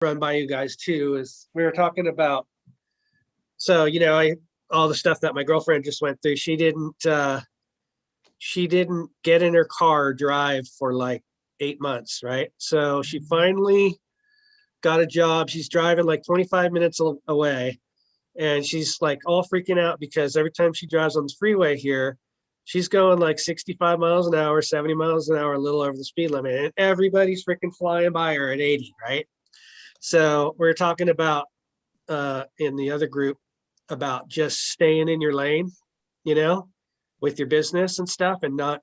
run by you guys too is we were talking about, so all the stuff that my girlfriend just went through. She didn't get in her car drive for like 8 months, right? So she finally got a job. She's driving like 25 minutes away, and she's like all freaking out because every time she drives on the freeway here, she's going like 65 miles an hour, 70 miles an hour, a little over the speed limit, and everybody's freaking flying by her at 80, right? So we're talking about in the other group about just staying in your lane, you know, with your business and stuff, and not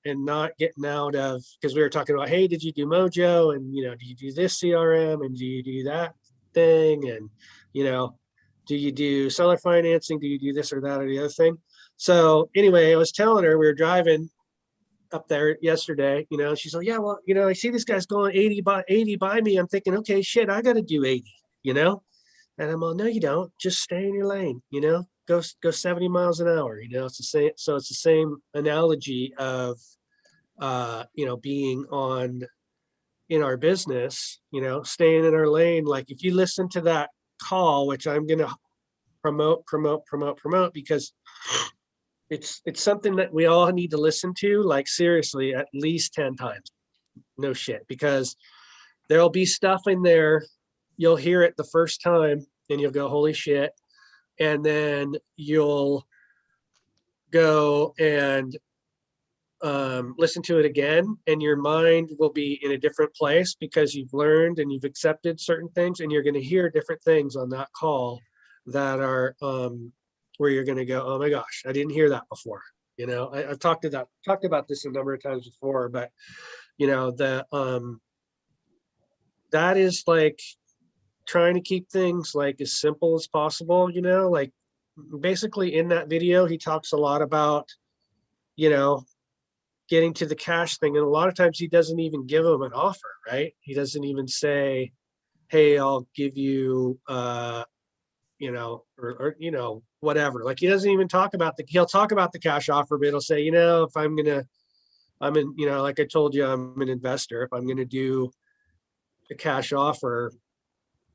getting out of, because we were talking about, hey, did you do Mojo, and do you do this CRM, and do you do that thing, and do you do seller financing, do you do this or that or the other thing? So anyway, I was telling her, we were driving up there yesterday, she's like, yeah, well, I see this guy's going 80 by me. I'm thinking, okay, shit, I got to do 80, and I'm all, no, you don't. Just stay in your lane, go 70 miles an hour. It's the same. So it's the same analogy of, being in our business, staying in our lane. Like if you listen to that call, which I'm going to promote, because it's something that we all need to listen to, like seriously, at least 10 times. No shit, because there'll be stuff in there. You'll hear it the first time and you'll go, holy shit. And then you'll go and listen to it again, and your mind will be in a different place because you've learned and you've accepted certain things, and you're going to hear different things on that call that are where you're going to go, oh my gosh, I didn't hear that before. I've talked about this a number of times before, but that is like trying to keep things like as simple as possible. Like basically in that video, he talks a lot about, getting to the cash thing. And a lot of times he doesn't even give them an offer, right? He doesn't even say, hey, I'll give you, or whatever. Like he doesn't even talk about he'll talk about the cash offer, but he'll say, if I'm in, like I told you, I'm an investor. If I'm going to do a cash offer,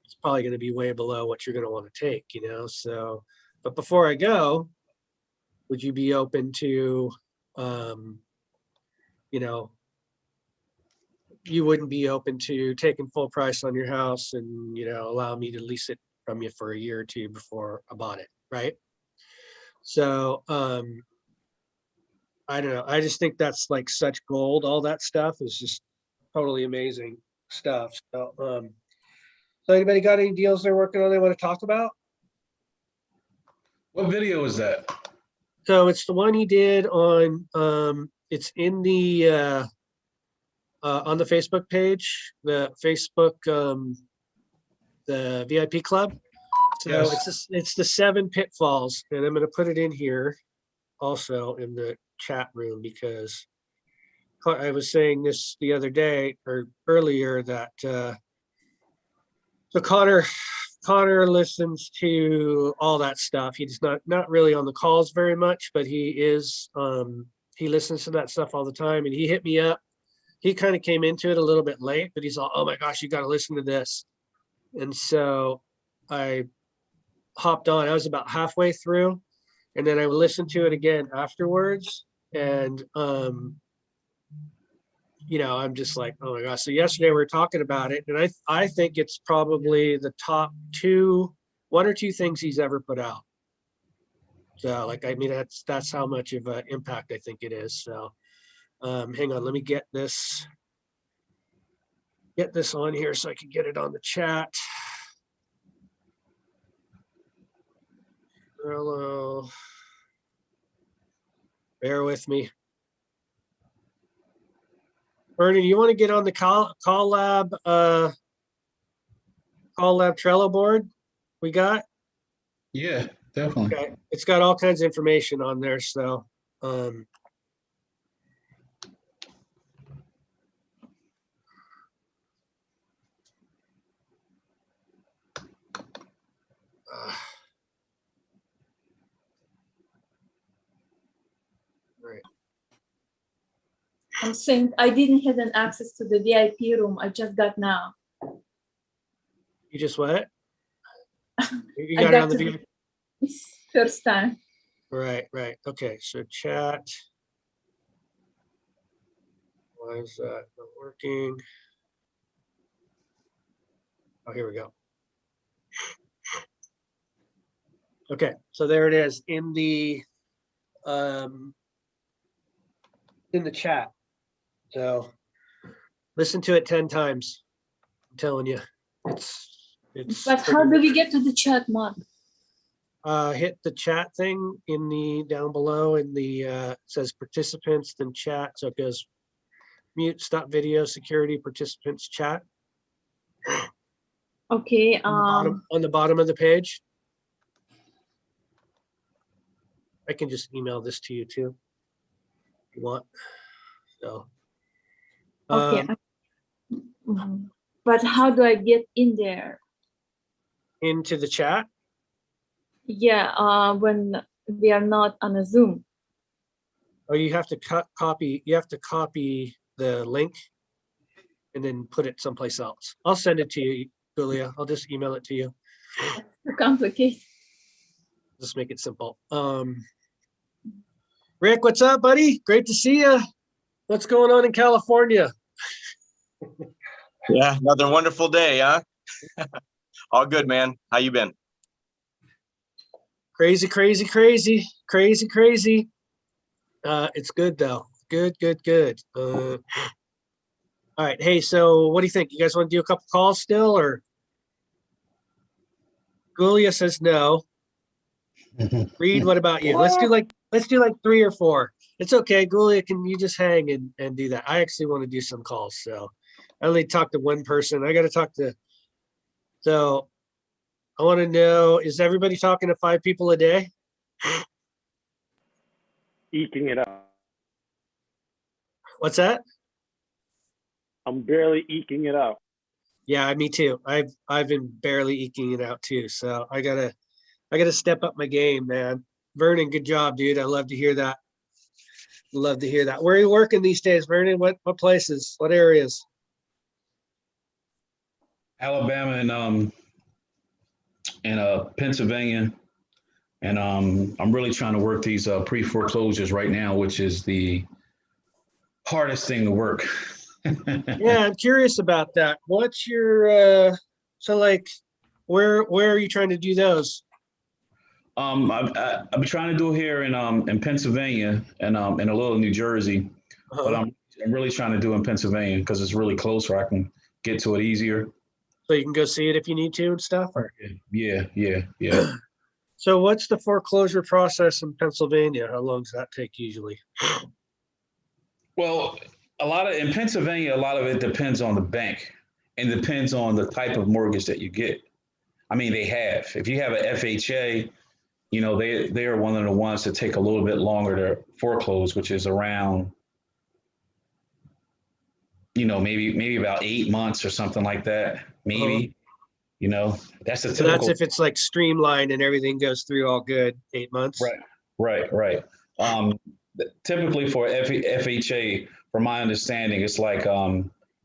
it's probably going to be way below what you're going to want to take, So, but before I go, would you be open to, you wouldn't be open to taking full price on your house and, allow me to lease it from you for a year or two before I bought it, right? So, I don't know. I just think that's like such gold. All that stuff is just totally amazing stuff. So anybody got any deals they're working on they want to talk about? What video is that? So it's the one he did on, it's in the, on the Facebook page, the Facebook, the VIP club. So yes. It's the 7 pitfalls, and I'm going to put it in here also in the chat room, because I was saying this the other day or earlier that, so Connor listens to all that stuff. He's not really on the calls very much, but he is, he listens to that stuff all the time. And he hit me up. He kind of came into it a little bit late, but he's all, oh my gosh, you got to listen to this. And so I hopped on. I was about halfway through, and then I listened to it again afterwards. And, I'm just like, oh my gosh. So yesterday we were talking about it, and I think it's probably the top 1 or 2 things he's ever put out. So like, I mean, that's how much of an impact I think it is. So hang on, let me get this on here so I can get it on the chat. Hello. Bear with me. Bernie, you want to get on the Call Lab Trello board we got? Yeah, definitely. Okay. It's got all kinds of information on there. So right. I'm saying I didn't have an access to the VIP room. I just got now. You just what? You I got it got on the to view? first time. Right, right. Okay, so chat. Why is that not working? Oh, here we go. Okay, so there it is in the chat. So listen to it 10 times. I'm telling you, it's But how do we get to the chat, Mark? hit the chat thing in the down below in the it says participants, then chat. So it goes mute, stop video, security, participants, chat Okay. on the bottom of the page. I can just email this to you too, if you want. So Okay. Mhm. But how do I get in there? into the chat. Yeah. When we are not on a Zoom. Oh, you have to copy. You have to copy the link and then put it someplace else. I'll send it to you, Julia. I'll just email it to you. It's too complicated. Just make it simple. Rick, what's up, buddy? Great to see you. What's going on in California? Yeah, another wonderful day, huh? All good, man. How you been? Crazy, crazy, crazy, crazy, crazy. It's good though. Good, good, good. All right. Hey, so what do you think? You guys want to do a couple calls still, or? Julia says no. Reed, what about you? Let's do like 3 or 4. It's okay. Julia, can you just hang and do that? I actually want to do some calls, so I only talked to one person. I got to talk to. So I want to know: is everybody talking to 5 people a day? Eking it out. What's that? I'm barely eking it out. Yeah, me too. I've been barely eking it out too. So I gotta step up my game, man. Vernon, good job, dude. I love to hear that. Love to hear that. Where are you working these days, Vernon? What places? What areas? Alabama and Pennsylvania. And I'm really trying to work these pre-foreclosures right now, which is the hardest thing to work. Yeah, I'm curious about that. What's your so like where are you trying to do those? I've been trying to do it here in Pennsylvania and in a little New Jersey, but I'm really trying to do it in Pennsylvania because it's really close where I can get to it easier. So you can go see it if you need to and stuff, or? Yeah. So what's the foreclosure process in Pennsylvania? How long does that take usually? Well, in Pennsylvania, a lot of it depends on the bank and depends on the type of mortgage that you get. I mean, if you have an FHA, they are one of the ones that take a little bit longer to foreclose, which is around, maybe about 8 months or something like that. Maybe, that's the So that's typical. if it's like streamlined and everything goes through all good, 8 months. Right. Typically for FHA, from my understanding, it's like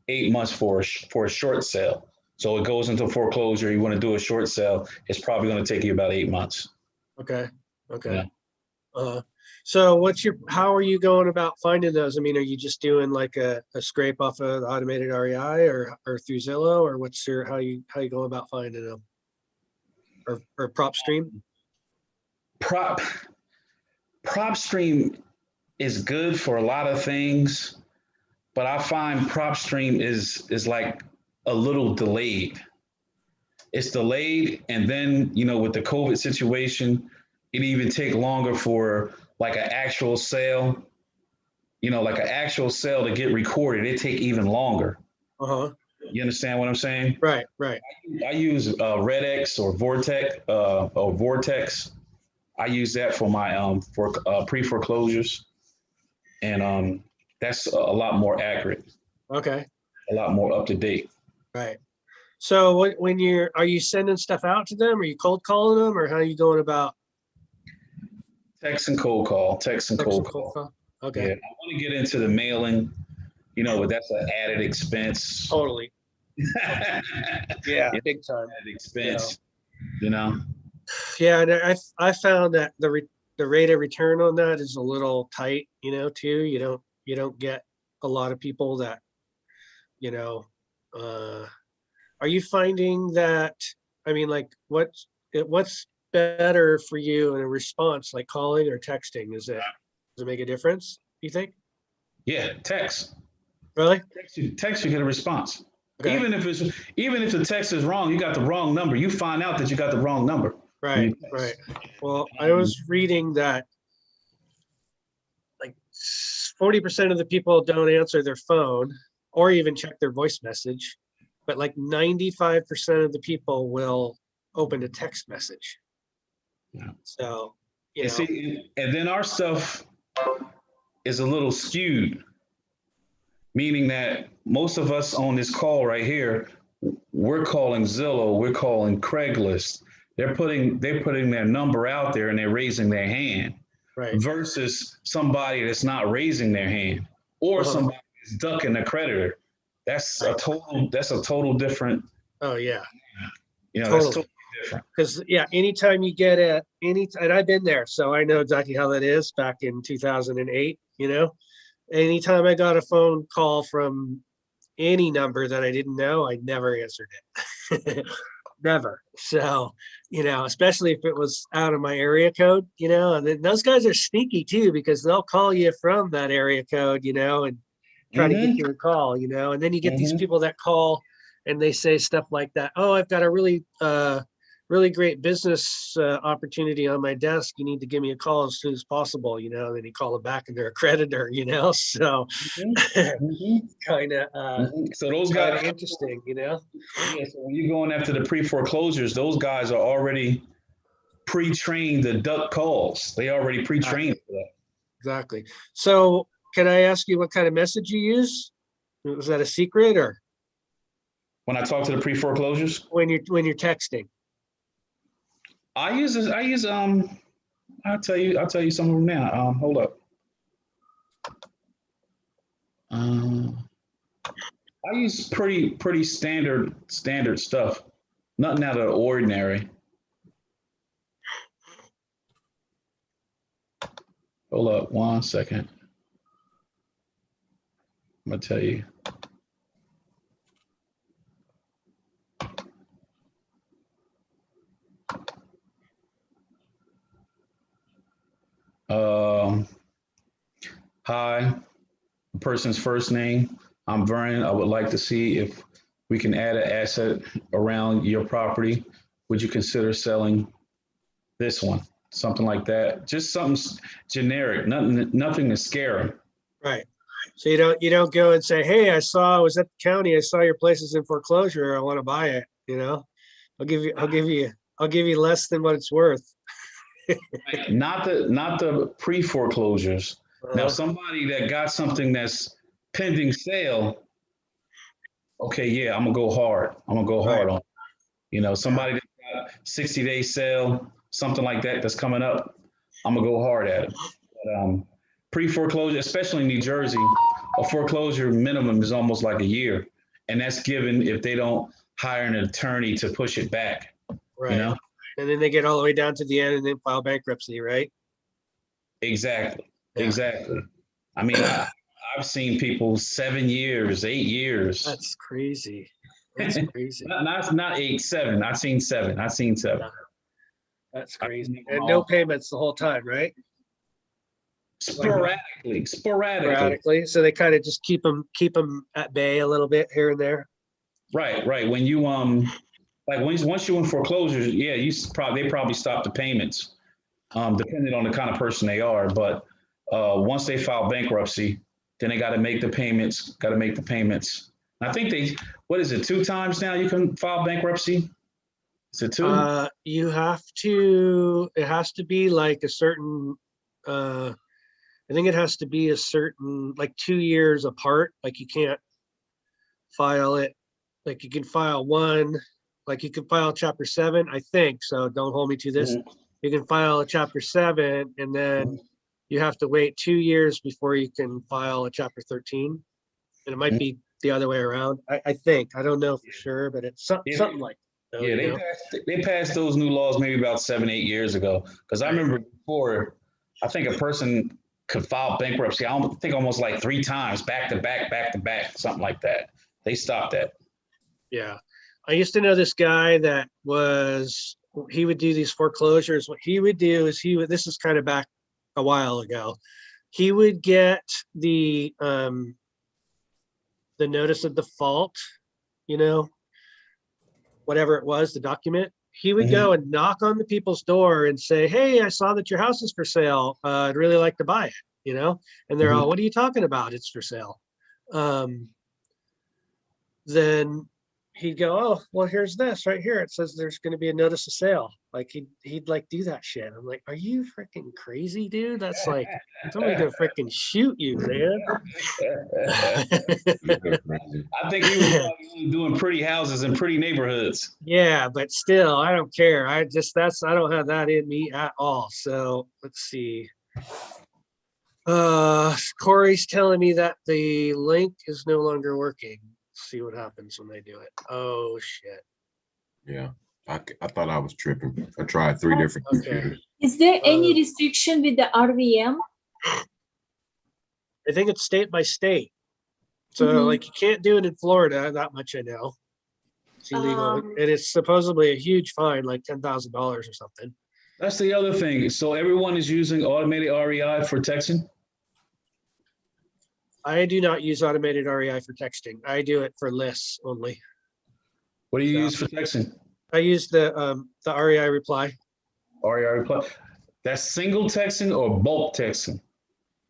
8 months for a short sale. So it goes into foreclosure. You want to do a short sale, it's probably going to take you about 8 months. Okay. Yeah. So how are you going about finding those? I mean, are you just doing like a scrape off of the automated REI or through Zillow, or how you go about finding them? Or PropStream? PropStream is good for a lot of things, but I find PropStream is like a little delayed. It's delayed, and then with the COVID situation, it even take longer for like an actual sale. Like an actual sale to get recorded, it take even longer. You understand what I'm saying? Right. I use RedX or Vortex. I use that for my pre-foreclosures, and that's a lot more accurate. Okay. A lot more up to date. Right. So are you sending stuff out to them? Are you cold calling them, or how are you going about? Text and cold call. Okay. Yeah, I want to get into the mailing, but that's an added expense. Totally. Yeah, Yeah, big time. at expense, you know. Yeah, and I found that the rate of return on that is a little tight, too. You don't get a lot of people that, you know, uh, are you finding that, I mean, like what's better for you in a response, like calling or texting? Does it make a difference, you think? Yeah, text. Really? Text, you get a response. Okay. Even if the text is wrong, you got the wrong number. You find out that you got the wrong number. when Right, you right. text. Well, I was reading that like 40% of the people don't answer their phone or even check their voice message, but like 95% of the people will open a text message. Yeah. So, And see, and then our stuff is a little skewed, meaning that most of us on this call right here, we're calling Zillow, we're calling Craigslist. They're putting their number out there and they're raising their hand right. versus somebody that's not raising their hand or Uh-huh. somebody that's ducking the creditor. That's a total different, Oh yeah, that's totally. totally different. Because anytime you get and I've been there, so I know exactly how that is back in 2008, anytime I got a phone call from any number that I didn't know, I never answered it. Never. So, especially if it was out of my area code, and then those guys are sneaky too, because they'll call you from that area code, and try to get you a call, and then you get these people that call and they say stuff like that. Oh, I've got a really great business opportunity on my desk. You need to give me a call as soon as possible, and then you call them back and they're a creditor, so kind of So those guys, interesting, yeah, so when you're going after the pre-foreclosures, those guys are already pre-trained to duck calls. They already pre-trained for that. Exactly. So can I ask you what kind of message you use? Was that a secret, or When I talk to the pre-foreclosures, when you're texting? I'll tell you some of them now. Hold up. I use pretty standard stuff. Nothing out of the ordinary. Hold up 1 second. I'm gonna tell you. Hi, the person's first name. I'm Vernon. I would like to see if we can add an asset around your property. Would you consider selling this one? Something like that. Just something generic. Nothing to scare them. Right. So you don't go and say, hey, I was at the county. I saw your place is in foreclosure. I want to buy it. I'll give you less than what it's worth. Not the pre-foreclosures. Now, Uh-huh. somebody that got something that's pending sale, okay, yeah, I'm gonna go hard. I'm gonna go hard on it. Somebody that got 60-day sale, something like that that's coming up, I'm gonna go hard at it. But, pre-foreclosure, especially in New Jersey, a foreclosure minimum is almost like a year, and that's given if they don't hire an attorney to push it back. Right. And then they get all the way down to the end and then file bankruptcy, right? Exactly. Yeah. Exactly. I mean, I've seen people 7 years, 8 years. That's crazy. That's crazy. not 8, 7. I've seen 7. That's crazy. And no payments the whole time, right? Sporadically. So they kind of just keep them at bay a little bit here and there. Right. When you like once you're in foreclosures, yeah, they probably stop the payments, depending on the kind of person they are. But once they file bankruptcy, then they got to make the payments. I think what is it, 2 times now you can file bankruptcy? Is it 2? It has to be like a certain, I think it has to be a certain, like 2 years apart. Like you can't file it, like you can file one, like you can file chapter 7, I think. So don't hold me to this. You can file a chapter 7 and then you have to wait 2 years before you can file a chapter 13. And it might be the other way around. I think, I don't know for sure, but it's Yeah. something like, that, Yeah, you they know? passed those new laws maybe about 7, 8 years ago. Because I Right. remember before, I think a person could file bankruptcy. I think almost like 3 times, back to back, something like that. They stopped that. Yeah. I used to know this guy that he would do these foreclosures. What he would do is this is kind of back a while ago. He would get the notice of default, you know, whatever it was, the document. He would go and knock on the people's door and say, "Hey, I saw that your house is for sale. I'd really like to buy it," you know? And they're all, "What are you talking about? It's for sale." Then he'd go, "Oh, well, here's this right here. It says there's going to be a notice of sale." Like he'd like do that shit. I'm like, "Are you freaking crazy, dude? That's like somebody's gonna freaking shoot you, man." I think he was probably doing pretty houses in pretty neighborhoods. Yeah, but still, I don't care. I don't have that in me at all. So let's see. Corey's telling me that the link is no longer working. Let's see what happens when they do it. Oh shit. Yeah. I thought I was tripping. I tried 3 different Okay. computers. Is there any restriction with the RVM? I think it's state by state. So Mhm. like you can't do it in Florida, that much I know. It's illegal. And it's supposedly a huge fine, like $10,000 or something. That's the other thing. So everyone is using automated REI for texting? I do not use automated REI for texting. I do it for lists only. What do you So- use for texting? I use the REI reply. REI reply. That's single texting or bulk texting?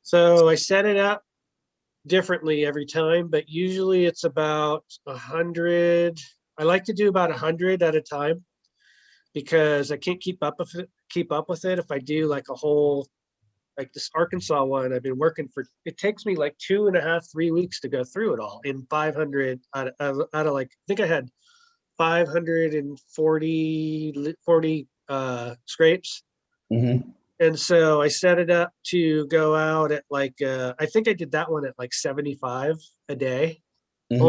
So I set it up differently every time, but usually it's about 100. I like to do about 100 at a time because I can't keep up with it if I do like a whole, like this Arkansas one I've been working for. It takes me like 2.5, 3 weeks to go through it all in 500 out of like, I think I had 540 scrapes. Mm-hmm. And so I set it up to go out at like, I think I did that one at like 75 a day. Mm-hmm.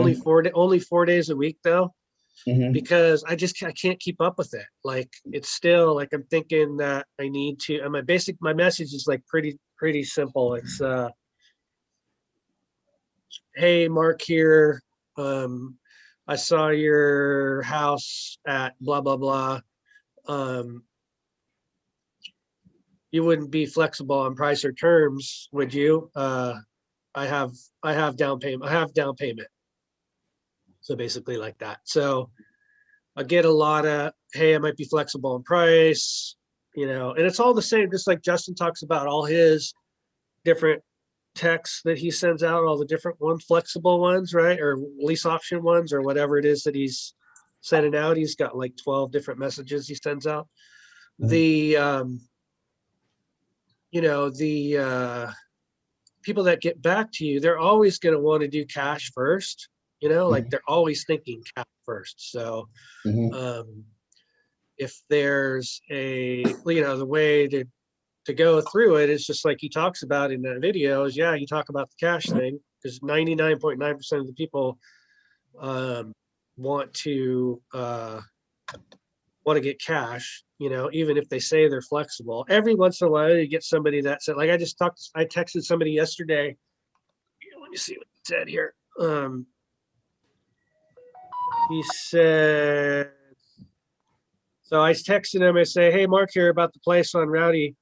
Only 4 days a week though, Mm-hmm. because I can't keep up with it. Like it's still like, I'm thinking that I need to, and my message is like pretty simple. It's, "Hey, Mark here. I saw your house at blah, blah, blah. You wouldn't be flexible on price or terms, would you? I have down payment." So basically like that. So I get a lot of, "Hey, I might be flexible on price," and it's all the same, just like Justin talks about all his different texts that he sends out, all the different flexible ones, right? Or lease option ones or whatever it is that he's sending out. He's got like 12 different messages he sends out. The people that get back to you, they're always going to want to do cash first, like they're always thinking cash first. So if there's the way to go through it is just like he talks about in that video is, you talk about the cash thing, because 99.9% of the people want to get cash, even if they say they're flexible. Every once in a while, you get somebody that said, like I texted somebody yesterday. Let me see what he said here. He said, so I texted him, I say, "Hey, Mark here about the place on Rowdy,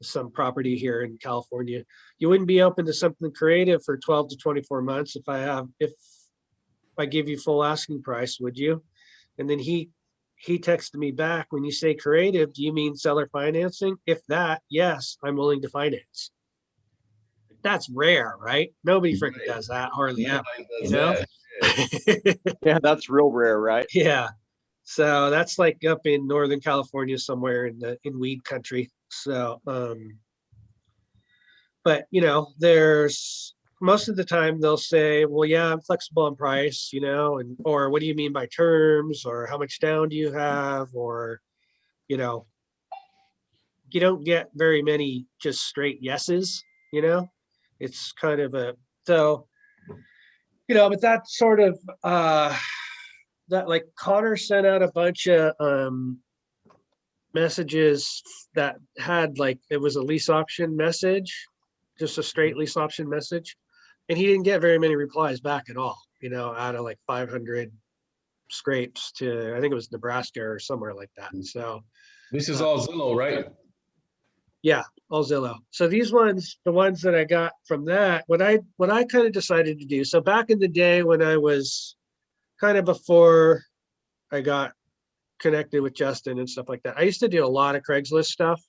some property here in California. You wouldn't be open to something creative for 12 to 24 months if I give you full asking price, would you?" And then he texted me back, "When you say creative, do you mean seller financing? If that, yes, I'm willing to finance." That's rare, right? Nobody freaking does that, hardly ever, Yeah, that's real rare, right? Yeah. So that's like up in Northern California somewhere in weed country. So, but there's most of the time they'll say, "Well, yeah, I'm flexible on price, or what do you mean by terms, or how much down do you have?" Or, you don't get very many just straight yeses, it's kind of so but that sort of, that like Connor sent out a bunch of messages that had like, it was a lease option message, just a straight lease option message. And he didn't get very many replies back at all, out of like 500 scrapes to, I think it was Nebraska or somewhere like that. So This is all Zillow, right? yeah, all Zillow. So these ones, the ones that I got from that, what I kind of decided to do. So back in the day when I was kind of before I got connected with Justin and stuff like that, I used to do a lot of Craigslist stuff.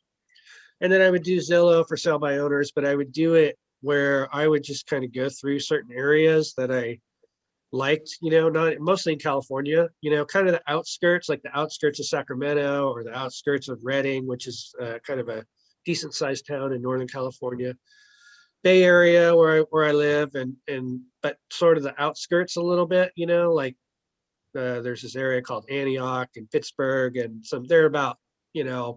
And then I would do Zillow for sale by owners, but I would do it where I would just kind of go through certain areas that I liked, not mostly in California, kind of the outskirts, like the outskirts of Sacramento or the outskirts of Redding, which is kind of a decent sized town in Northern California, Bay Area where I live, and but sort of the outskirts a little bit, like there's this area called Antioch and Pittsburgh, and they're about,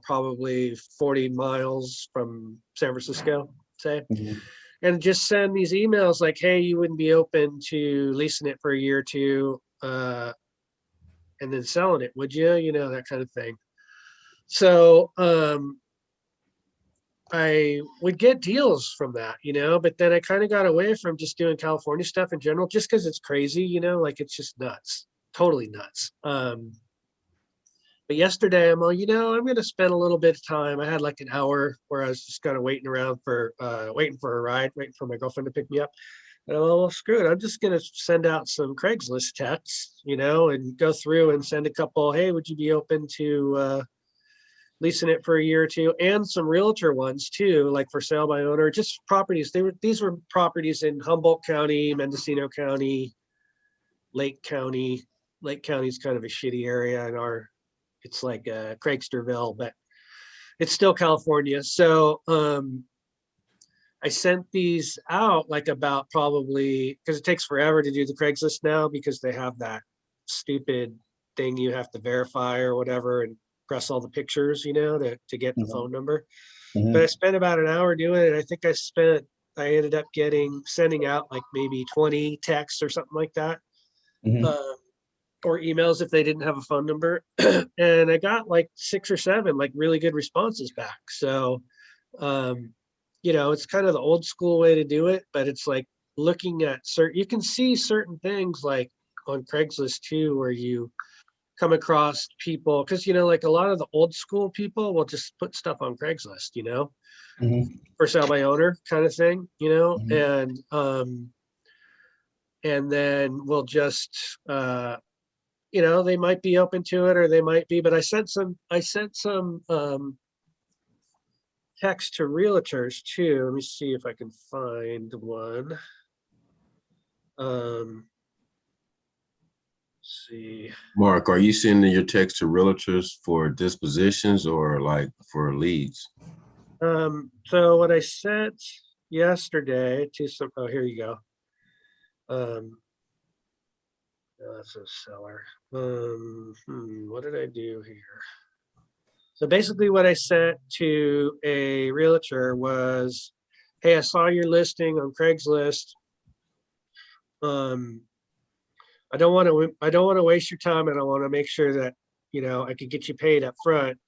probably 40 miles from San Francisco, say. Mhm. And just send these emails like, hey, you wouldn't be open to leasing it for a year or two, and then selling it, would you? That kind of thing. So I would get deals from that, but then I kind of got away from just doing California stuff in general, just because it's crazy, like it's just nuts, totally nuts. But yesterday I'm like, I'm going to spend a little bit of time. I had like an hour where I was just kind of waiting around waiting for a ride, waiting for my girlfriend to pick me up. And I'm like, well, screw it. I'm just going to send out some Craigslist texts, and go through and send a couple, hey, would you be open to leasing it for a year or two, and some realtor ones too, like for sale by owner, just properties. These were properties in Humboldt County, Mendocino County, Lake County. Lake County is kind of a shitty area in it's like Craigsterville, but it's still California. So I sent these out like about probably, because it takes forever to do the Craigslist now because they have that stupid thing you have to verify or whatever and press all the pictures, to get the phone number. Mhm. But I spent about an hour doing it. I think I ended up sending out like maybe 20 texts or something like that. Mhm. Or emails if they didn't have a phone number. And I got like 6 or 7 like really good responses back. So it's kind of the old school way to do it, but it's like looking at you can see certain things like on Craigslist too, where you come across people, because like a lot of the old school people will just put stuff on Craigslist, Mhm. for sale by owner kind of thing, Mhm. and then we'll just they might be open to it or they might be, but I sent some text to realtors too. Let me see if I can find one. Let's see. Mark, are you sending your text to realtors for dispositions or like for leads? So what I sent yesterday to here you go. No, that's a seller. What did I do here? So basically what I sent to a realtor was, hey, I saw your listing on Craigslist. I don't want to waste your time, and I want to make sure that, I could get you paid up front.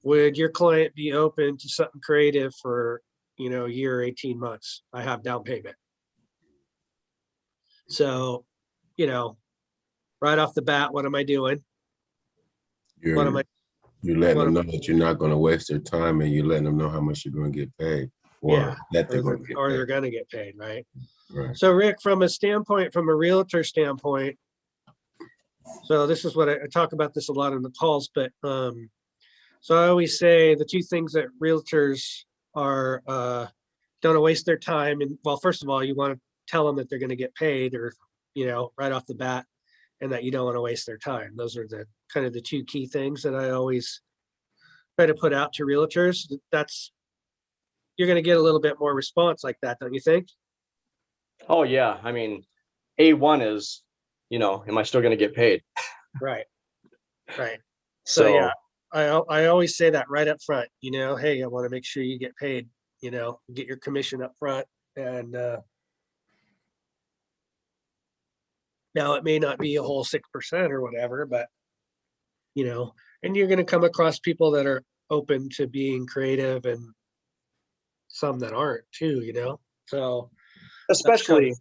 Would your client be open to something creative for, a year or 18 months? I have down payment. So, right off the bat, what am I doing? What am I? You're letting What them am know that you're not going to waste their time, and you're letting them know how much you're going to get paid, Yeah, or that they're going to get they're paid. going to get paid, right? Right. So Rick, from a realtor standpoint, so this is what I talk about this a lot in the calls, but so I always say the two things that realtors are don't waste their time. And well, first of all, you want to tell them that they're going to get paid, or right off the bat, and that you don't want to waste their time. Those are the kind of the two key things that I always try to put out to realtors. You're going to get a little bit more response like that, don't you think? Oh yeah. I mean, A1 is, am I still going to get paid? Right. So yeah, So I always say that right up front, hey, I want to make sure you get paid, get your commission up front. And Now, it may not be a whole 6% or whatever, but and you're going to come across people that are open to being creative and some that aren't too. So Especially,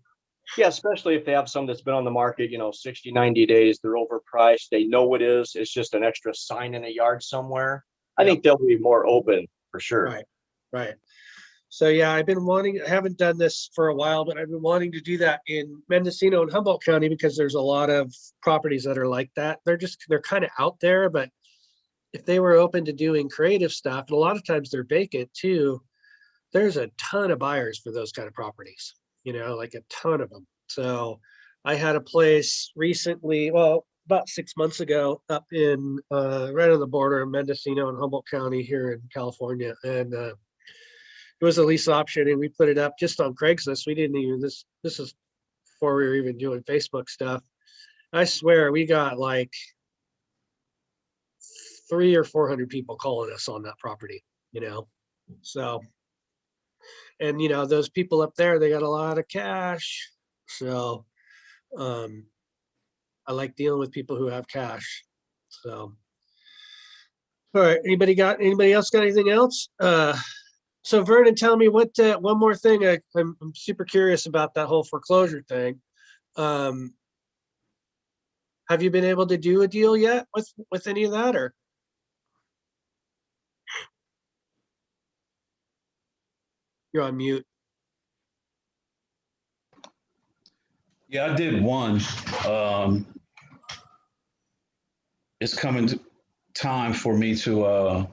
yeah, especially if they have some that's been on the market, 60, 90 days, they're overpriced, they know it is, it's just an extra sign in a yard somewhere. I Yep. think they'll be more open for sure. Right, right. So yeah, I haven't done this for a while, but I've been wanting to do that in Mendocino and Humboldt County because there's a lot of properties that are like that. They're kind of out there, but if they were open to doing creative stuff, and a lot of times they're vacant too, there's a ton of buyers for those kind of properties, like a ton of them. So I had a place recently, well, about 6 months ago up in right on the border of Mendocino and Humboldt County here in California. And it was a lease option and we put it up just on Craigslist. We didn't even, this is before we were even doing Facebook stuff. I swear we got like 300 or 400 people calling us on that property, so, and those people up there, they got a lot of cash. So I like dealing with people who have cash. So all right, anybody else got anything else? So Vernon, tell me one more thing. I'm super curious about that whole foreclosure thing. Have you been able to do a deal yet with any of that, or? You're on mute. Yeah, I did one. It's coming time for me to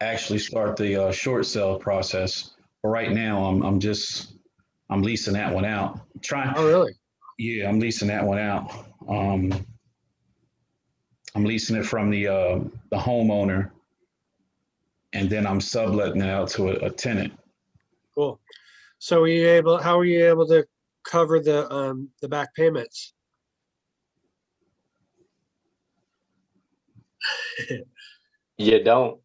actually start the short sale process. But right now, I'm leasing that one out. Oh, really? Yeah, I'm leasing that one out. I'm leasing it from the homeowner, and then I'm subletting it out to a tenant. Cool. So how were you able to cover the back payments? You don't.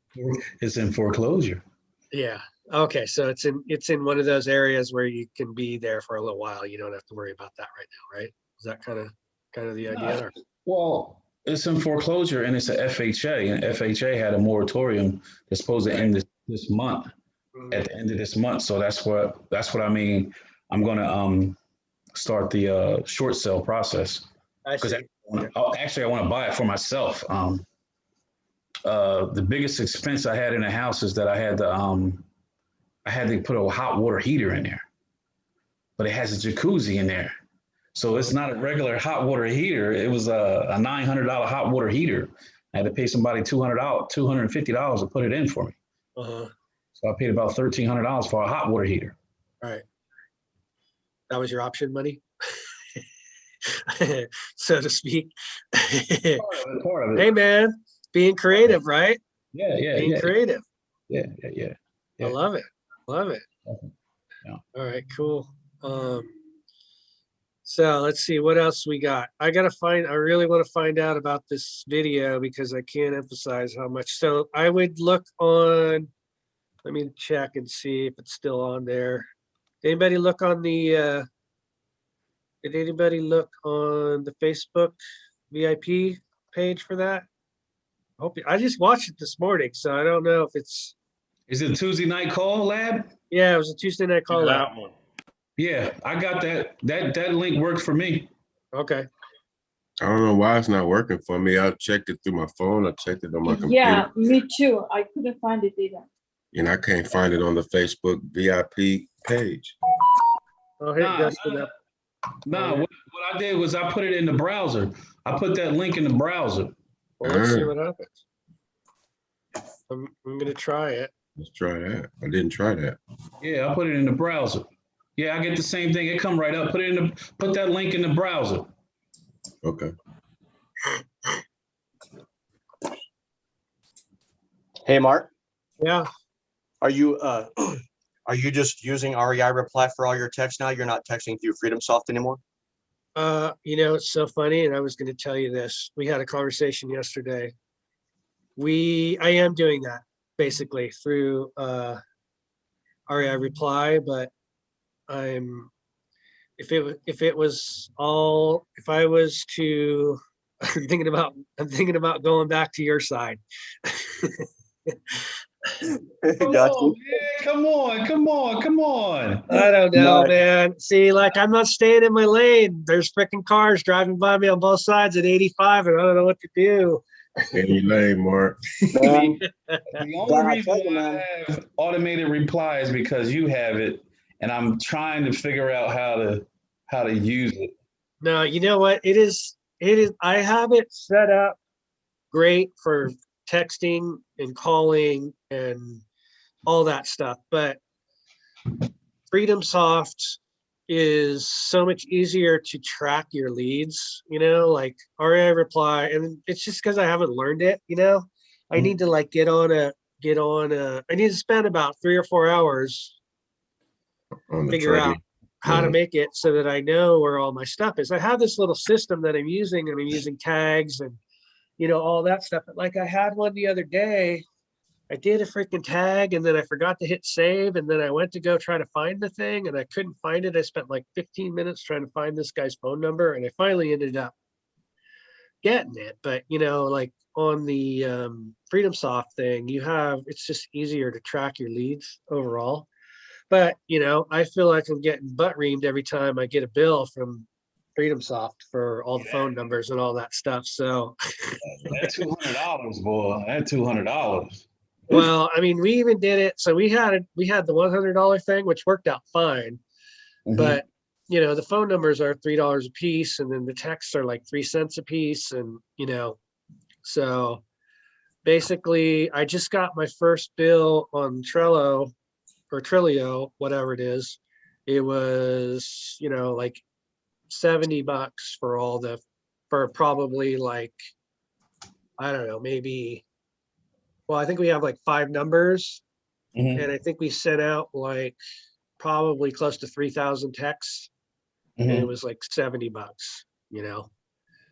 It's in foreclosure. Yeah. Okay. So it's in one of those areas where you can be there for a little while. You don't have to worry about that right now, right? Is that kind of the idea? Or? Well, it's in foreclosure and it's a FHA, and FHA had a moratorium that's supposed to end this month, at the end of this month. So that's what I mean. I'm gonna start the short sale process because actually I want to buy it for myself. The biggest expense I had in the house is that I had to put a hot water heater in there, but it has a jacuzzi in there. So it's not a regular hot water heater. It was a $900 hot water heater. I had to pay somebody $250 to put it in for me. Uh-huh. So I paid about $1,300 for a hot water heater. Right. That was your option money, so to speak. Part of it. Hey man, being creative, right? Yeah. Being creative. Yeah. I love it. Yeah. All right, cool. So let's see what else we got. I really want to find out about this video because I can't emphasize how much. So I would look on, let me check and see if it's still on there. Did anybody look on the Facebook VIP page for that? I just watched it this morning, so I don't know if it's. Is it Tuesday night call lab? Yeah, it was a Tuesday night call out. That one. Yeah, I got that. That link worked for me. Okay. I don't know why it's not working for me. I checked it through my phone. I checked it on my computer. Yeah, me too. I couldn't find it either. And I can't find it on the Facebook VIP page. Oh, hey, Dustin up. What I did was I put it in the browser. I put that link in the browser. Well, let's see what happens. I'm gonna try it. Let's try that. I didn't try that. Yeah, I put it in the browser. Yeah, I get the same thing. It come right up. Put that link in the browser. Okay. Hey, Mark, Yeah. are you just using REI Reply for all your texts now? You're not texting through FreedomSoft anymore? It's so funny, and I was gonna tell you this. We had a conversation yesterday. I am doing that basically through REI Reply, but if it was all, if I was to, I'm thinking about going back to your side. Gotcha. Oh, man, come on, come on, come on. I don't know, No. man. See, like I'm not staying in my lane. There's freaking cars driving by me on both sides at 85, and I don't know what to do. In your lane, Mark. Man, The Don, only I reason tell you, why man. I have automated reply is because you have it, and I'm trying to figure out how to use it. No, you know what? It is. I have it set up great for texting and calling and all that stuff, but Freedom Soft is so much easier to track your leads, like REI reply. And it's just because I haven't learned it, I need to like I need to spend about 3 or 4 hours On the figure out trade. how to Yeah. make it so that I know where all my stuff is. I have this little system that I'm using, and I'm using tags and all that stuff. But like I had one the other day, I did a freaking tag and then I forgot to hit save, and then I went to go try to find the thing and I couldn't find it. I spent like 15 minutes trying to find this guy's phone number, and I finally ended up getting it. But like on the Freedom Soft thing, it's just easier to track your leads overall. But I feel like I'm getting butt reamed every time I get a bill from Freedom Soft for all the phone numbers and all that stuff. So That $200, boy. That $200. well, I mean, we even did it. So we had the $100 thing, which worked out fine. But the phone numbers are $3 a piece, and then the texts are like 3 cents a piece, and so basically, I just got my first bill on Trello or Trillio, whatever it is. It was like $70 for probably like, I don't know, maybe. Well, I think we have like 5 numbers, and I think we sent out like probably close to 3,000 texts, and it was like $70,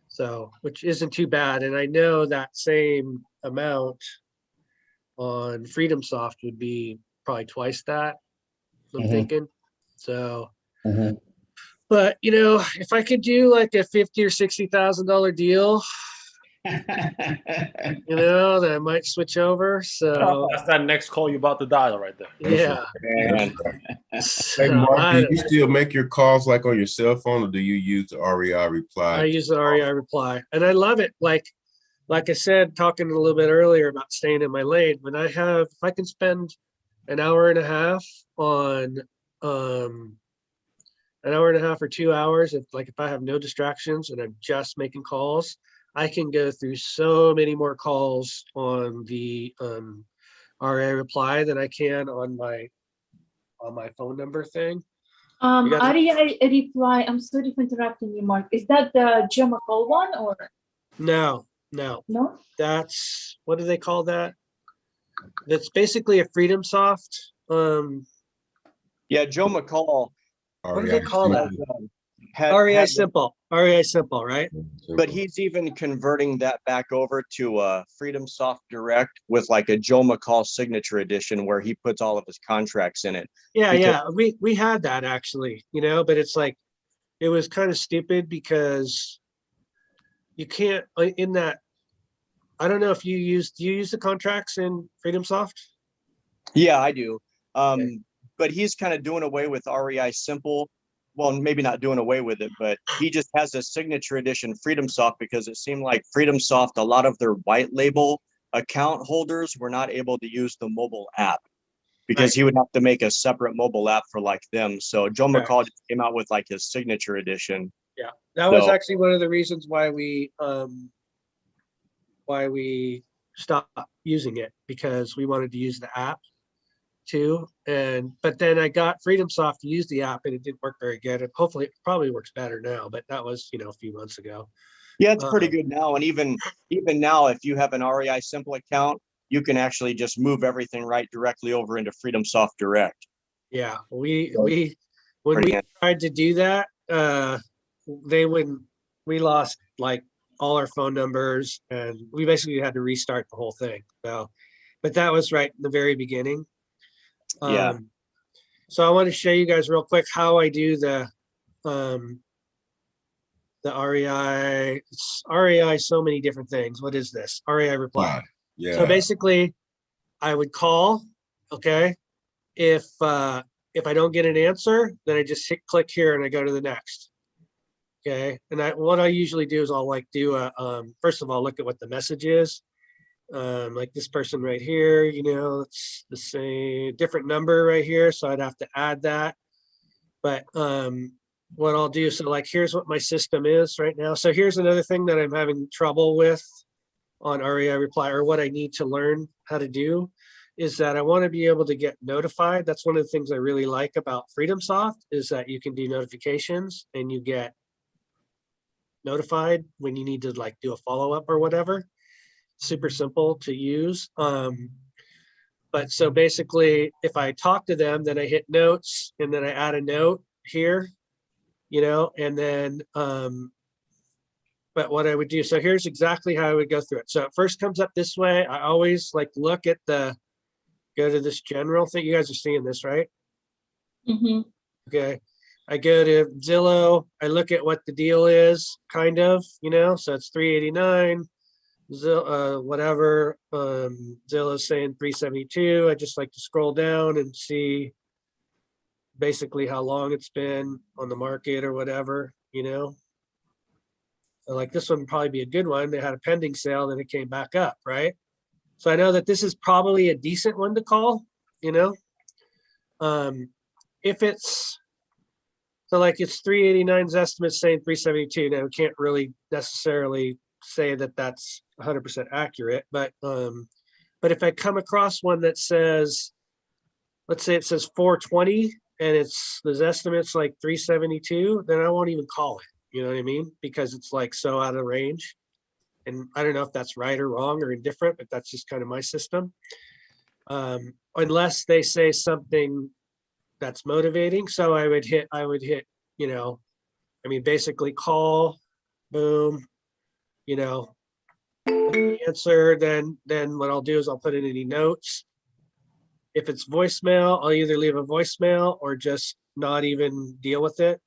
so which isn't too bad. And I know that same amount on Freedom Soft would be probably twice that, I'm thinking. So, but if I could do like a $50,000 or $60,000 deal, then I might switch over. So That's that next call you're about to dial right there. yeah. Man. Hey, So Mark, do I you still make your calls like on your cell phone, or do you use the REI reply? use the REI reply, and I love it. Like I said, talking a little bit earlier about staying in my lane, if I can spend an hour and a half on an hour and a half or 2 hours, if I have no distractions and I'm just making calls, I can go through so many more calls on the RA reply than I can on my phone number thing. gotta- REI reply, I'm sorry for interrupting you, Mark. Is that the Joe McCall one or No, no? that's, what do they call that? That's basically a Freedom Soft. Yeah, Joe McCall What do they call that? had REI Simple, right? but he's even converting that back over to Freedom Soft Direct with like a Joe McCall signature edition where he puts all of his contracts in it. Yeah, Because- yeah, we had that actually, but it's like, it was kind of stupid because you can't in that. I don't know if do you use the contracts in Freedom Soft? Yeah, I do. Okay. But he's kind of doing away with REI Simple. Well, maybe not doing away with it, but he just has a signature edition Freedom Soft because it seemed like Freedom Soft, a lot of their white label account holders were not able to use the mobile app because Right. he would have to make a separate mobile app for like them. So Joe Correct. McCall just came out with like his signature edition. Yeah, that was So- actually one of the reasons why we stopped using it, because we wanted to use the app too. But then I got Freedom Soft to use the app, and it didn't work very good. And hopefully it probably works better now, but that was, a few months ago. Yeah, it's pretty Uh-huh. good now. And even now, if you have an REI Simple account, you can actually just move everything right directly over into Freedom Soft Direct. Yeah, when Pretty we handy. tried to do that, we lost like all our phone numbers, and we basically had to restart the whole thing. So, but that was right in the very beginning. Yeah. So I want to show you guys real quick how I do the the REI, it's REI, so many different things. What is this? REI reply. Right. Yeah. So basically I would call, okay? If I don't get an answer, then I just click here and I go to the next. Okay, and what I usually do is I'll like do a, first of all, look at what the message is. Like this person right here, you know, it's the same, different number right here. So I'd have to add that. But what I'll do, so like, here's what my system is right now. So here's another thing that I'm having trouble with on REI reply, or what I need to learn how to do, is that I want to be able to get notified. That's one of the things I really like about FreedomSoft, is that you can do notifications and you get notified when you need to like do a follow-up or whatever. Super simple to use. But so basically, if I talk to them, then I hit notes and then I add a note here, you know, and then, but what I would do, so here's exactly how I would go through it. So it first comes up this way. I always like look at go to this general thing. You guys are seeing this, right? Mm-hmm. Okay. I go to Zillow, I look at what the deal is, kind of, you know, so it's 389, whatever, Zillow's saying 372. I just like to scroll down and see basically how long it's been on the market or whatever, you know. So like this one would probably be a good one. They had a pending sale, then it came back up, right? So I know that this is probably a decent one to call, you know. If it's, so like it's 389's estimate saying 372. Now we can't really necessarily say that that's 100% accurate, but if I come across one that says, let's say it says 420 and the estimate's like 372, then I won't even call it. You know what I mean? Because it's like so out of range. And I don't know if that's right or wrong or indifferent, but that's just kind of my system. Unless they say something that's motivating. So I would hit, you know, I mean, basically call, boom, you know, answer, then what I'll do is I'll put in any notes. If it's voicemail, I'll either leave a voicemail or just not even deal with it.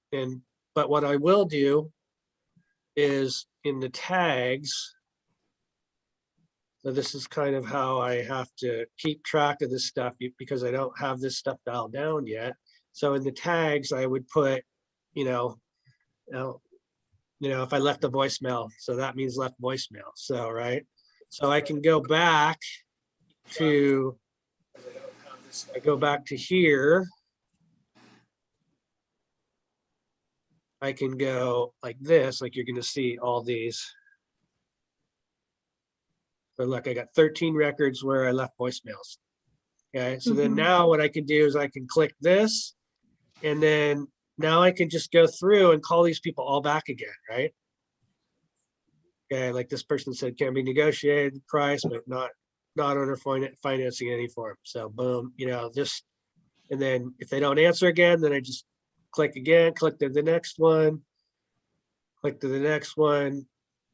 But what I will do is in the tags, so this is kind of how I have to keep track of this stuff because I don't have this stuff dialed down yet. So in the tags, I would put, you know, if I left a voicemail, so that means left voicemail. So, right. So I can go back to, here. I can go like this, like you're going to see all these. But look, I got 13 records where I left voicemails. Okay, so then now what I can do is I can click this, and then now I can just go through and call these people all back again, right? Okay, like this person said, can be negotiated price, but not under financing any form. So boom, you know, and then if they don't answer again, then I just click again, click to the next one, click to the next one,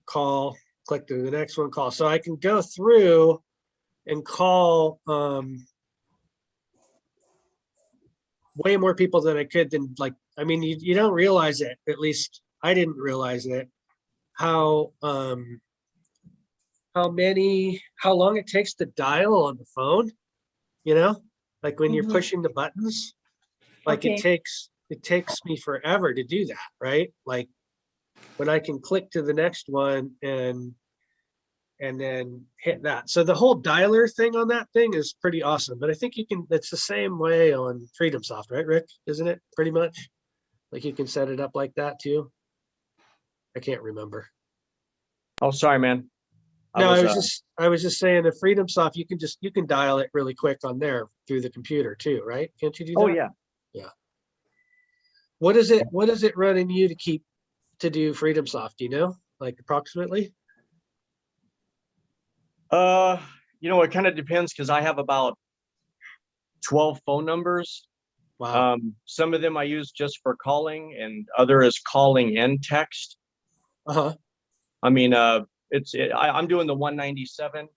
call, click to the next one, call. So I can go through and call way more people than I could than like, I mean, you don't realize it, at least I didn't realize it, how long it takes to dial on the phone, you know, like when you're pushing the buttons, like it takes me forever to do that, right? Like when I can click to the next one and then hit that. So the whole dialer thing on that thing is pretty awesome, but I think it's the same way on FreedomSoft, right, Rick? Isn't it pretty much? Like you can set it up like that too. I can't remember. Oh, sorry, man. I was just saying the FreedomSoft, you can dial it really quick on there through the computer too, right? Can't you do that? Oh yeah. Yeah. What is it running you to do FreedomSoft? Do you know, like approximately? You know, it kind of depends because I have about 12 phone numbers. Wow. Some of them I use just for calling, and other is calling and text. I mean, I'm doing the 197.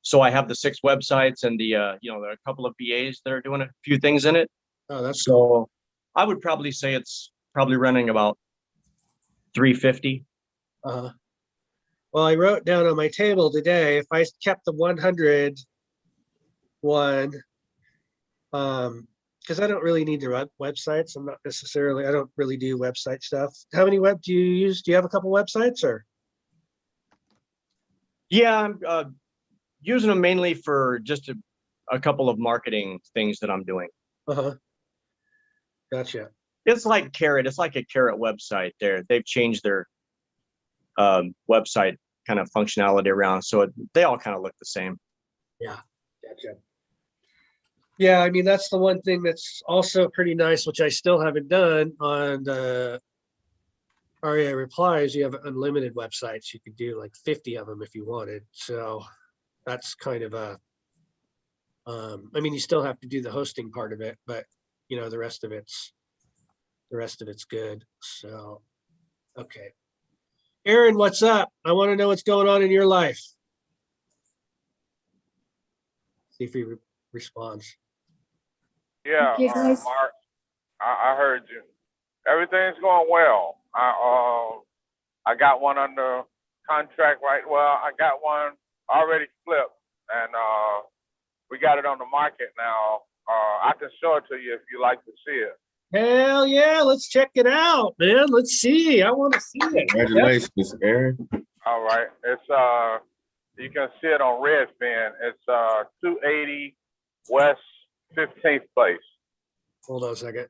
So I have the 6 websites and there are a couple of VAs that are doing a few things in it. Oh, that's so cool. I would probably say it's probably running about 350. Uh, well, I wrote down on my table today, if I kept the 100 one, because I don't really need to run websites. I'm not necessarily, I don't really do website stuff. How many web do you use? Do you have a couple websites or? Yeah, I'm using them mainly for just a couple of marketing things that I'm doing. Uh-huh. Gotcha. It's like Carrot. It's like a Carrot website. They've changed their website kind of functionality around, so they all kind of look the same. Yeah, gotcha. Yeah, I mean, that's the one thing that's also pretty nice, which I still haven't done on the REI Replies. You have unlimited websites. You could do like 50 of them if you wanted. So that's kind of a, I mean, you still have to do the hosting part of it, but you know, the rest of it's good. So, okay. Aaron, what's up? I want to know what's going on in your life. See if he responds. Yeah, Okay, guys. Mark, I heard you. Everything's going well. I got one under contract right. Well, I got one already flipped, and we got it on the market now. I can show it to you if you like to see it. Hell yeah, let's check it out, man. Let's see. I want to see it. Congratulations, Aaron. All right, it's you can see it on Redfin. It's 280 West 15th Place. Hold on a second.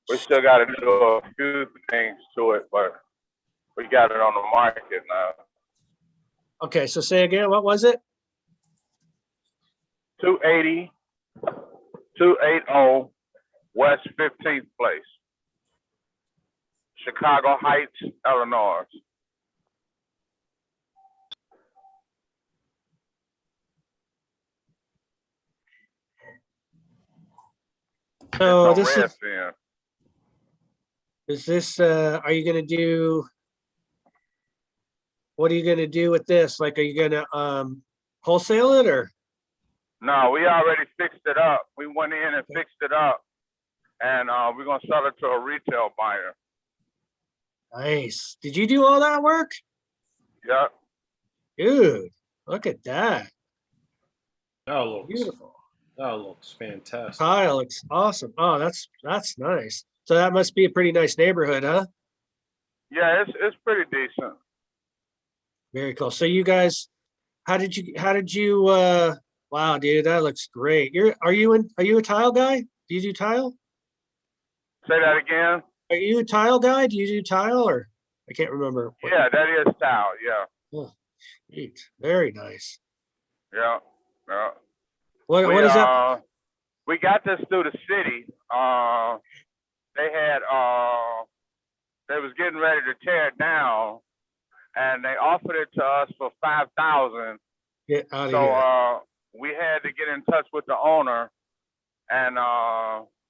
We still got to do a few things to it, but we got it on the market now. Okay, so say again, what was it? 280 West 15th Place, Chicago Heights, Illinois. So It's this on is Redfin. this, are you gonna do, what are you gonna do with this? Like, are you gonna, wholesale it or? No, we already fixed it up. We went in and fixed it up, and we're gonna sell it to a retail buyer. Nice. Did you do all that work? Yep. Dude, look at that. That looks Beautiful. fantastic. Kyle, looks awesome. Oh, that's nice. So that must be a pretty nice neighborhood, huh? Yeah, it's pretty decent. Very cool. So you guys, how did you, wow, dude, that looks great. Are you a tile guy? Do you do tile? Say that again. Are you a tile guy? Do you do tile or? I can't remember. Yeah, that is style. Yeah, Oh, neat. Very nice. yeah, yeah. What is that? We got this through the city. They was getting ready to tear it down, and they offered it to us for $5,000. Get out of So here. we had to get in touch with the owner and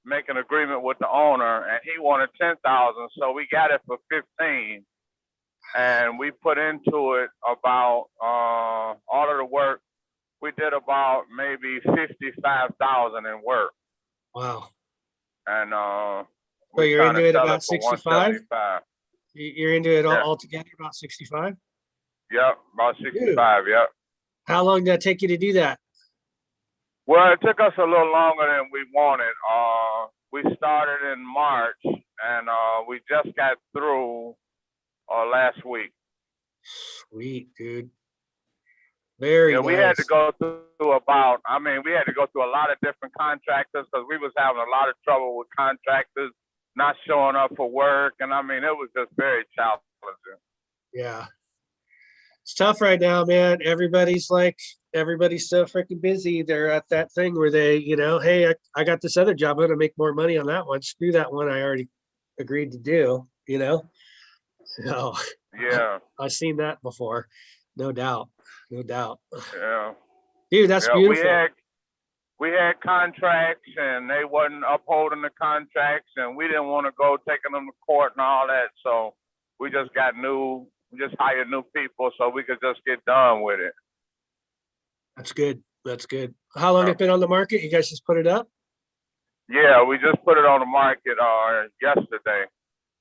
make an agreement with the owner, and he wanted $10,000. So we got it for $15,000, and we put into it about all of the work. We did about maybe $55,000 in work, Wow. and So you're trying to into it sell about for 65? 175. You're into it Yeah. all together about 65? Yep, about 65. Yep. How long did that take you to do that? Well, it took us a little longer than we wanted. We started in March, and we just got through last week. Sweet, dude. Very Yeah, nice. we had to go through we had to go through a lot of different contractors because we was having a lot of trouble with contractors not showing up for work. And I mean, it was just very challenging. Yeah. It's tough right now, man. Everybody's so freaking busy. They're at that thing where they, hey, I got this other job. I'm gonna make more money on that one. Screw that one I already agreed to do, So Yeah. I've seen that before. No doubt. No doubt. Yeah. Dude, that's Yeah, beautiful. we had contracts and they wasn't upholding the contracts, and we didn't want to go taking them to court and all that. So we just hired new people so we could just get done with it. That's good. That's good. How long it been on the market? You guys just put it up? Yeah, we just put it on the market yesterday.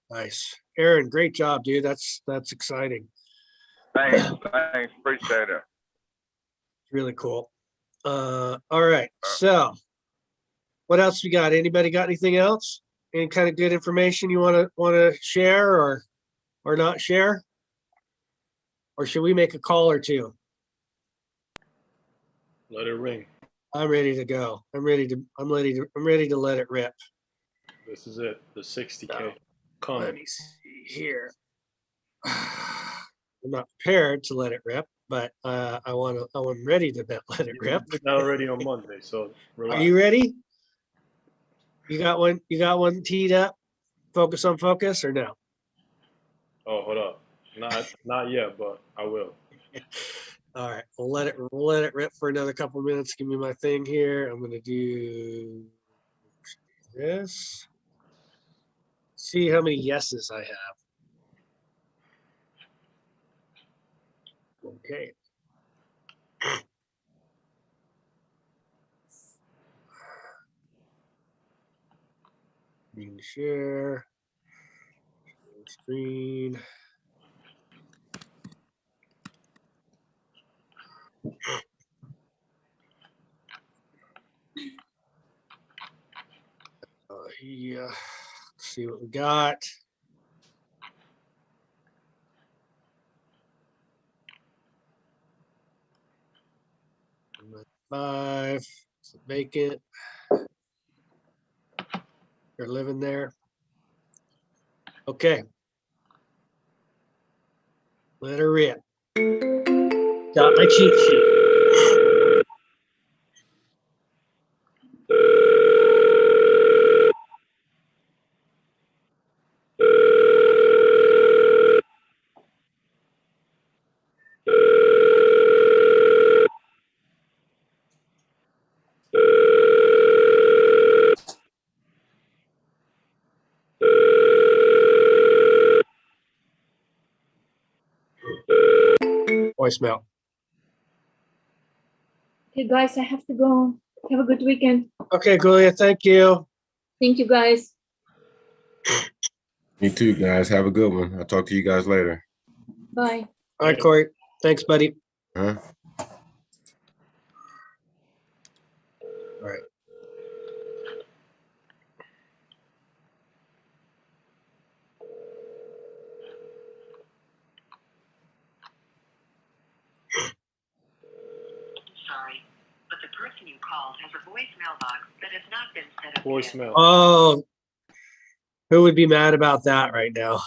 Nice. Aaron, great job, dude. That's exciting. Thanks, appreciate it. Really cool. All right. So what else we got? Anybody got anything else? Any kind of good information you wanna share or not share? Or should we make a call or two? Let it ring. I'm ready to go. I'm ready to let it rip. This is it. The 60K. Let Coming. me see here. I'm not prepared to let it rip, but I'm ready to let it rip. It's already on Monday, so Are relax. you ready? You got one teed up? Focus on focus or no? Oh, hold up. Not yet, but I will. All right, we'll let it rip for another couple minutes. Give me my thing here. I'm gonna do this. See how many yeses I have. Okay. Share screen. Yeah, let's see what we got. Five, it's vacant. They're living there. Okay. Let her rip. Got my cheat sheet. Voicemail. Okay, guys, I have to go. Have a good weekend. Okay, Julia, thank you. Thank you, guys. Me too, guys. Have a good one. I'll talk to you guys later. Bye. All right, Corey. Thanks, buddy. Huh? All right. Sorry, but the person you called has a voicemail box that has not been set up yet. Voicemail. Oh, who would be mad about that right now?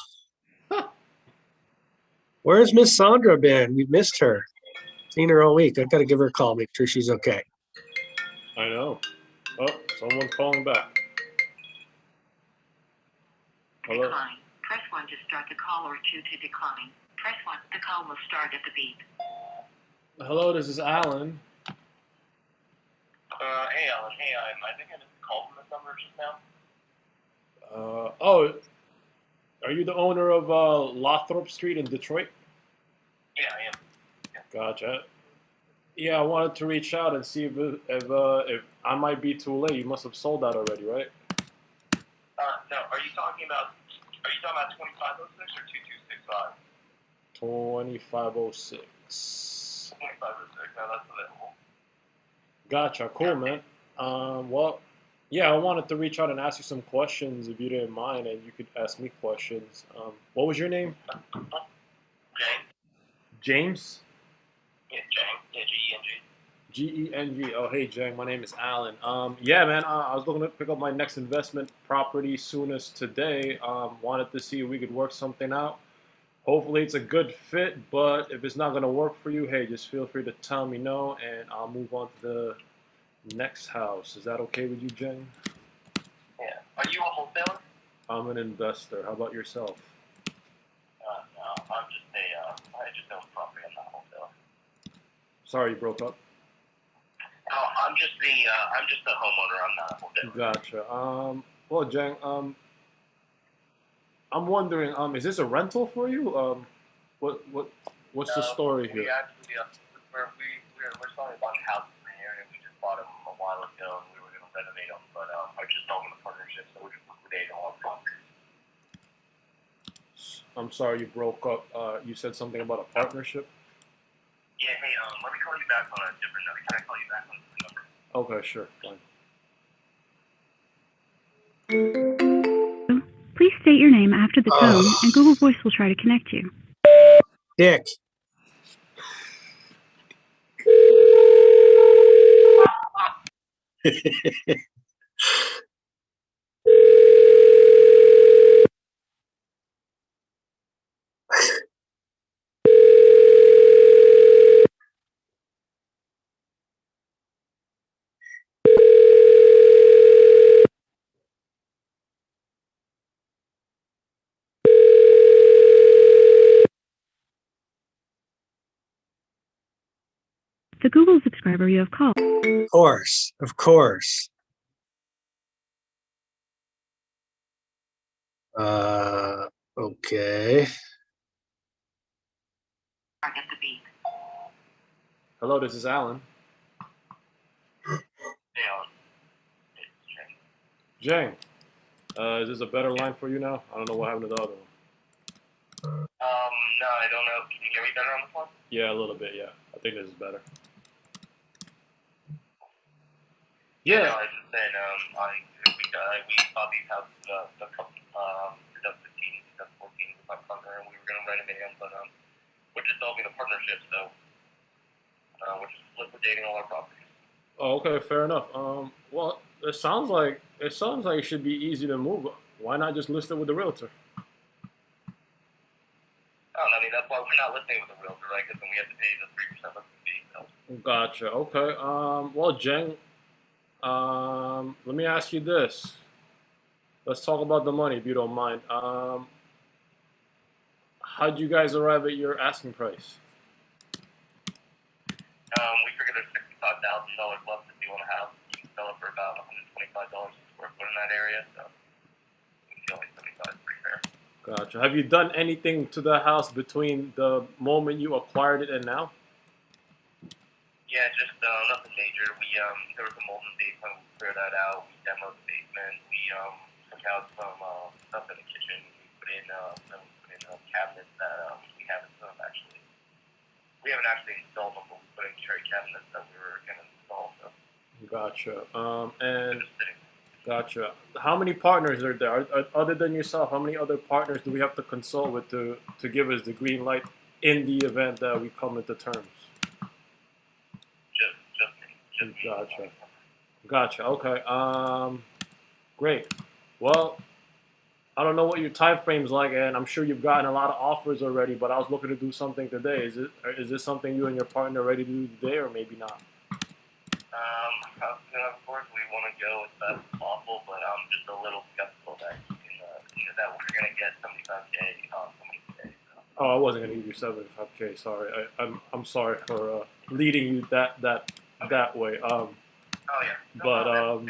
Where's Miss Sandra been? We've missed her. Seen her all week. I gotta give her a call, make sure she's okay. I know. Oh, someone's calling back. Hello. Decline. Press 1 to start the call or 2 to decline. Press 1. The call will start at the beep. Hello, this is Alan. Hey, Alan. Hey, I think I missed a call from this number just now. Oh, are you the owner of Lothrop Street in Detroit? Yeah, I am. Gotcha. Yeah, I wanted to reach out and see if I might be too late. You must have sold that already, right? No. Are you talking about 2506 or 2265? 2506. 2506. No, that's available. Gotcha. Cool, man. Well, yeah, I wanted to reach out and ask you some questions if you didn't mind, and you could ask me questions. What was your name? Jang? James? Yeah, Jang. Yeah, G-E-N-G. G-E-N-G. Oh, hey, Jang. My name is Alan. Yeah, man, I was looking to pick up my next investment property soonest today. Wanted to see if we could work something out. Hopefully it's a good fit, but if it's not going to work for you, hey, just feel free to tell me no, and I'll move on to the next house. Is that okay with you, Jang? Yeah. Are you a wholesaler? I'm an investor. How about yourself? No, I'm just I just own property. I'm not a wholesaler. Sorry, you broke up. No, I'm just a homeowner. I'm not a wholesaler. Gotcha. Well, Jang, I'm wondering, is this a rental for you? What's the story We here? actually, we're selling a bunch of houses in the but I just owned the partnership, so we're just liquidating all our properties. I'm sorry, you broke up. You said something about a partnership? Yeah, hey, let me call you back on a different number. Can I call you back on a different number? Okay, sure. Fine. Please state your name after the tone, Ugh. and Google Voice will try to connect you. Dick. The Google subscriber you have called. Of course. Of course. Okay. Target the beep. Hello, this is Alan. Hey, Jane, is this a better line for you now? I don't know what happened to the other one. no, I don't know. Can you hear me better on the phone? Yeah, a little bit, yeah. I think this is better. No, Yeah. I was just saying, we bought these houses, a couple, 2015, 2014 with my partner, and we were gonna renovate them, but, we're dissolving the partnership, so, we're just liquidating all our properties. Oh, okay, fair enough. Well, it sounds like it should be easy to move. Why not just list it with the realtor? I mean, that's why we're not listing with a realtor, right? Because then we have to pay the 3% listing fee, so. Gotcha. Okay. Well, Jeng, let me ask you this. Let's talk about the money, if you don't mind. How'd you guys arrive at your asking price? We figured there's $65,000 left if you want a house. You can sell it for about $125 a square foot in that area, so we feel like 75 is pretty fair. Gotcha. Have you done anything to the house between the moment you acquired it and now? Yeah, just nothing major. We there was a mold in the basement. We cleared that out. We demoed the basement. We took out some stuff in the kitchen. We put in cabinets that we haven't actually. We haven't actually installed them, but we put in cherry cabinets that we were gonna install. So. Gotcha. And gotcha. How many partners are there? Other than yourself, how many other partners do we have to consult with to give us the green light in the event that we come into terms? Just me. Gotcha. Gotcha. Okay. Great. Well, I don't know what your time frame's like, and I'm sure you've gotten a lot of offers already. But I was looking to do something today. Is this something you and your partner are ready to do today, or maybe not? Of course, we want to go as fast as possible, but I'm just a little skeptical that that we're gonna get 75K today. So. Oh, I wasn't gonna give you 75K. Sorry. I'm sorry for leading you that way. Oh yeah. No, But yeah. I mean,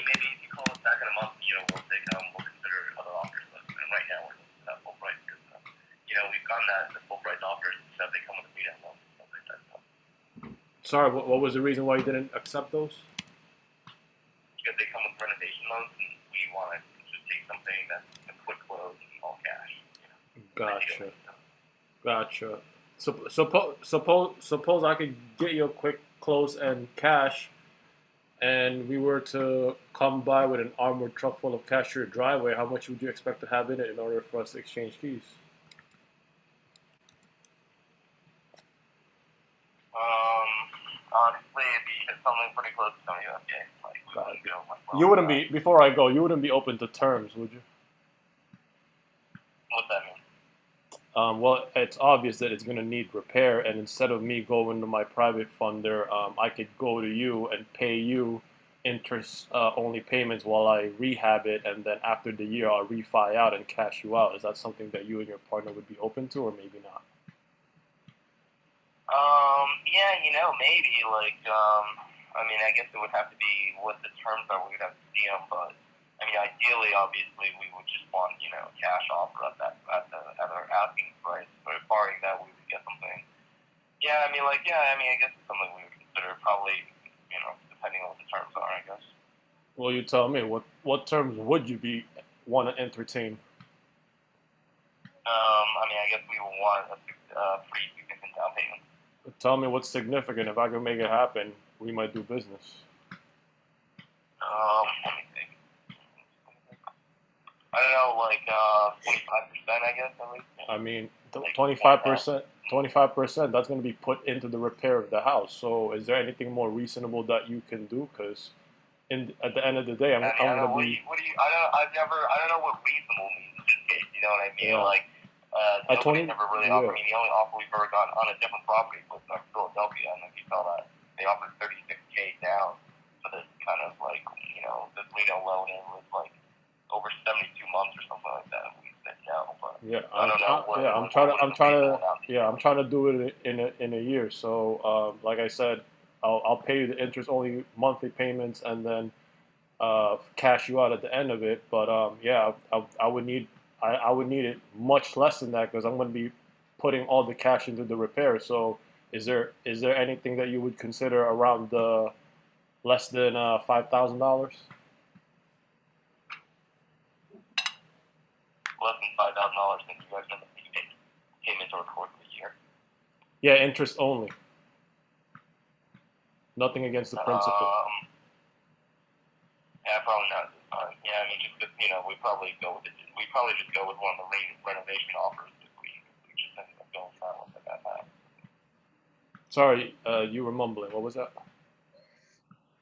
maybe if you call us back in a month, we'll consider other offers. But right now we're looking at full price because we've gotten the full price offers that they come with a beat-out loan. Sorry, what was the reason why you didn't accept those? Because they come with renovation loans, and we want to just take something that's a quick close and all cash. Gotcha. Gotcha. Suppose I could get you a quick close and cash, and we were to come by with an armored truck full of cash to your driveway. How much would you expect to have in it in order for us to exchange keys? Honestly, it'd be something pretty close to 75K. You wouldn't be, before I go, you wouldn't be open to terms, would you? What's that mean? Well, it's obvious that it's going to need repair, and instead of me going to my private funder, I could go to you and pay you interest-only payments while I rehab it, and then after the year, I'll refi out and cash you out. Is that something that you and your partner would be open to, or maybe not? Yeah, maybe, I mean, I guess it would have to be what the terms are, we would have to see them, but, I mean, ideally, obviously, we would just want, cash offer at our asking price, but barring that, we would get something. Yeah, I guess it's something we would consider, probably, depending on what the terms are, I guess. Well, you tell me. What terms would you want to entertain? I mean, I guess we would want a pretty significant down payment. Tell me what's significant. If I can make it happen, we might do business. Let me think. I don't know, like 25%, I guess, at least. I mean, Like 25%. 25%. That's going to be put into the repair of the house. So, is there anything more reasonable that you can do? Because at the end of the day, I'm I don't know. going to be. I don't know what reasonable means in this case. You know what I mean? Yeah. Like, At 20, nobody's ever really yeah. offered. I mean, the only offer we've ever gotten on a different property was Philadelphia. I don't know if you saw that. They offered 36K down for this kind of like, this Reno loan in was like over 72 months or something like that. We said no, but Yeah, I don't know. I'm trying to do it in a year. So, like I said, I'll pay you the interest only monthly payments, and then cash you out at the end of it. But yeah, I would need it much less than that because I'm going to be putting all the cash into the repair. So, is there anything that you would consider around the less than $5,000? Less than $5,000, then you guys have to make payments over the course of the year. Yeah, interest only. Nothing against the principal. Yeah, probably not this time. Yeah, I mean, just because, we probably just go with one of the renovation offers if we just ended up going silent at that time. Sorry, you were mumbling. What was that?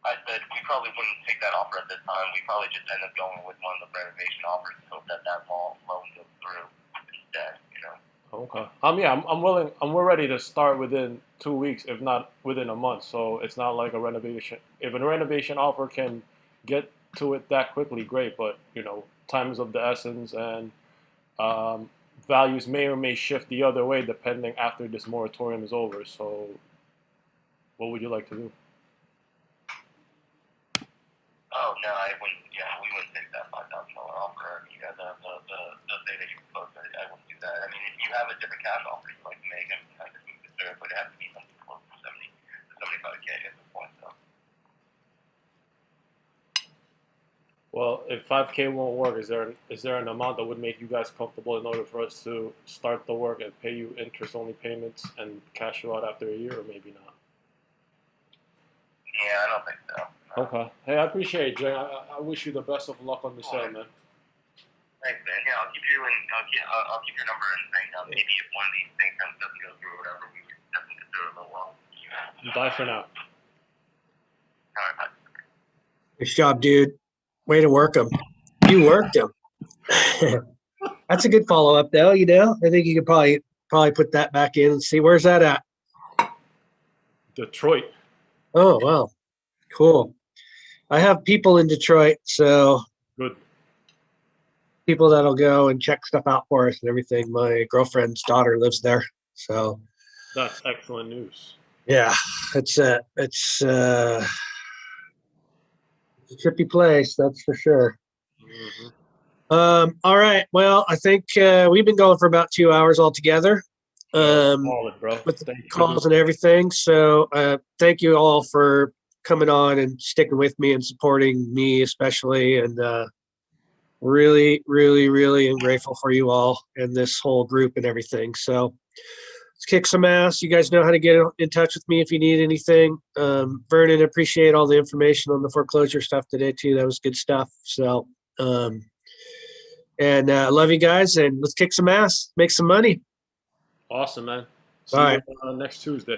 I said we probably wouldn't take that offer at this time. We probably just end up going with one of the renovation offers and hope that loan goes through instead, Okay. Yeah, we're ready to start within 2 weeks, if not within a month. So it's not like a renovation. If a renovation offer can get to it that quickly, great. But time is of the essence, and values may or may shift the other way depending after this moratorium is over. So, what would you like to do? Oh no, I wouldn't. Yeah, we wouldn't take that $5,000 offer. The thing that you proposed, I wouldn't do that. I mean, if you have a different cash offer you'd like to make, I could consider it, but it has to be something close to 75K at this point. So. Well, if 5K won't work, is there an amount that would make you guys comfortable in order for us to start the work and pay you interest-only payments and cash you out after a year, or maybe not? Yeah, I don't think so. No. Okay. Hey, I appreciate it, Jay. I wish you the best of luck on the sale, man. Thanks, man. Yeah, I'll keep your number and thing. Maybe if one of these things doesn't go through or whatever, we would definitely consider a little while. Bye for now. All right, bye. Nice job, dude. Way to work him. You worked him. That's a good follow-up, though. I think you could probably put that back in and see where's that at. Detroit. Oh, wow. Cool. I have people in Detroit, so Good. people that'll go and check stuff out for us and everything. My girlfriend's daughter lives there, so That's excellent news. yeah, it's a trippy place, that's for sure. Mm-hmm. All right. Well, I think we've been going for about 2 hours altogether. Solid, bro. With the Thank you. calls and everything. So thank you all for coming on and sticking with me and supporting me especially. And really, really, really am grateful for you all and this whole group and everything. So let's kick some ass. You guys know how to get in touch with me if you need anything. Vernon, appreciate all the information on the foreclosure stuff today too. That was good stuff. So and love you guys, and let's kick some ass, make some money. Awesome, man. See All you right. next Tuesday.